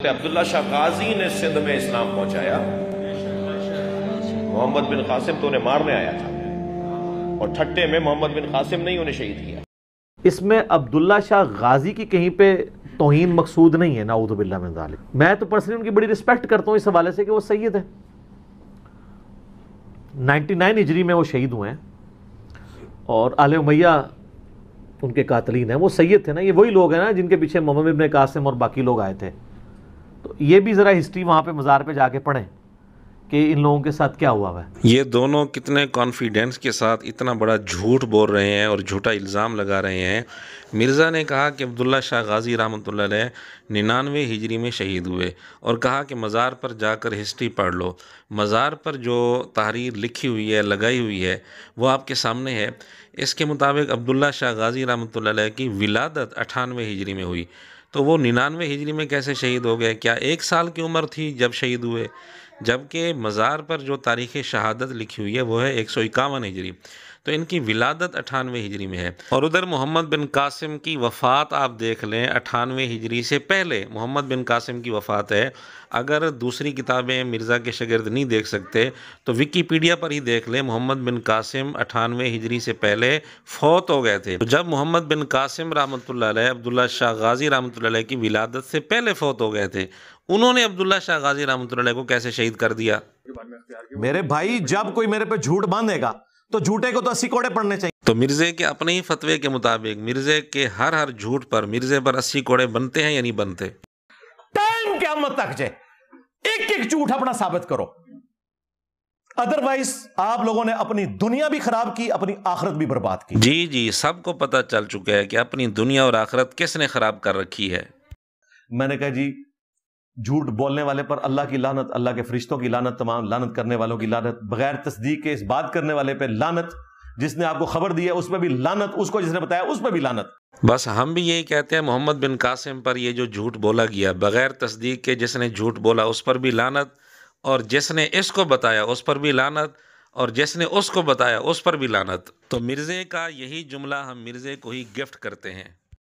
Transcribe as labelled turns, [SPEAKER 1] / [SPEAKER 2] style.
[SPEAKER 1] अब्दुल्ला शाह गाजी ने सिंध में इस्लाम पहुंचाया। मोहम्मद बिन कासिम तो उन्हें मारने आया था और ठट्टे में मोहम्मद बिन कासिम ने ही उन्हें शहीद किया।
[SPEAKER 2] इसमें अब्दुल्ला शाह गाजी की कहीं पे तौहीन मकसूद नहीं है, नाऊज़ु बिल्लाह मिन ज़ालिक। मैं तो पर्सनली उनकी बड़ी रिस्पेक्ट करता हूँ इस हवाले से कि वो सैयद है। 99 हिजरी में वो शहीद हुए हैं और आले उमैया उनके कातलीन हैं। वो सैयद थे ना, ये वही लोग हैं ना जिनके पीछे मोहम्मद बिन कासिम और बाकी लोग आए थे। तो ये भी ज़रा हिस्ट्री वहाँ पे मज़ार पे जाके पढ़ें कि इन लोगों के साथ क्या हुआ है।
[SPEAKER 3] ये दोनों कितने कॉन्फिडेंस के साथ इतना बड़ा झूठ बोल रहे हैं और झूठा इल्ज़ाम लगा रहे हैं। मिर्ज़ा ने कहा कि अब्दुल्ला शाह गाजी रहमतुल्लाह अलैह 99 हिजरी में शहीद हुए और कहा कि मज़ार पर जाकर हिस्ट्री पढ़ लो। मज़ार पर जो तहरीर लिखी हुई है, लगाई हुई है, वो आपके सामने है। इसके मुताबिक अब्दुल्ला शाह गाजी रहमतुल्लाह अलैह की विलादत 98 हिजरी में हुई, तो वो 99 हिजरी में कैसे शहीद हो गए? क्या 1 साल की उम्र थी जब शहीद हुए? जबकि मज़ार पर जो तारीख़ शहादत लिखी हुई है वो है 151 हिजरी, तो इनकी विलादत 98 हिजरी में है। और उधर मोहम्मद बिन कासिम की वफ़ात आप देख लें, 98 हिजरी से पहले मोहम्मद बिन कासिम की वफ़ात है। अगर दूसरी किताबें मिर्ज़ा के शागिर्द नहीं देख सकते तो विकीपीडिया पर ही देख लें, मोहम्मद बिन कासिम 98 हिजरी से पहले फ़ौत हो गए थे। तो जब मोहम्मद बिन कासिम रहमतुल्लाह अलैह अब्दुल्ला शाह गाजी रहमतुल्लाह अलैह की विलादत से पहले फ़ौत हो गए थे, उन्होंने अब्दुल्ला शाह गाजी रहमतुल्लाह अलैह को कैसे शहीद कर दिया?
[SPEAKER 2] मेरे भाई, जब कोई मेरे पे झूठ बांधेगा तो झूठे को तो 80 कोड़े पड़ने चाहिए।
[SPEAKER 3] तो मिर्ज़े के अपने ही फतवे के मुताबिक मिर्ज़े के हर झूठ पर मिर्ज़े पर 80 कोड़े बनते हैं या नहीं बनते?
[SPEAKER 2] टाइम क़यामत तक जे एक एक झूठ अपना साबित करो, अदरवाइज आप लोगों ने अपनी दुनिया भी खराब की, अपनी आखिरत भी बर्बाद की।
[SPEAKER 3] जी जी, सबको पता चल चुका है कि अपनी दुनिया और आखिरत किसने खराब कर रखी है।
[SPEAKER 2] मैंने कहा जी, झूठ बोलने वाले पर अल्लाह की लानत, अल्लाह के फरिश्तों की लानत, तमाम लानत करने वालों की लानत, बगैर तस्दीक के इस बात करने वाले पे लानत, जिसने आपको खबर दी है उस पर भी लानत, उसको जिसने बताया उस पर भी लानत।
[SPEAKER 3] बस हम भी यही कहते हैं, मोहम्मद बिन कासिम पर ये जो झूठ बोला गया बगैर तस्दीक के, जिसने झूठ बोला उस पर भी लानत, और जिसने इसको बताया उस पर भी लानत, और जिसने उसको बताया उस पर भी लानत। तो मिर्ज़े का यही जुमला हम मिर्ज़े को ही गिफ्ट करते हैं।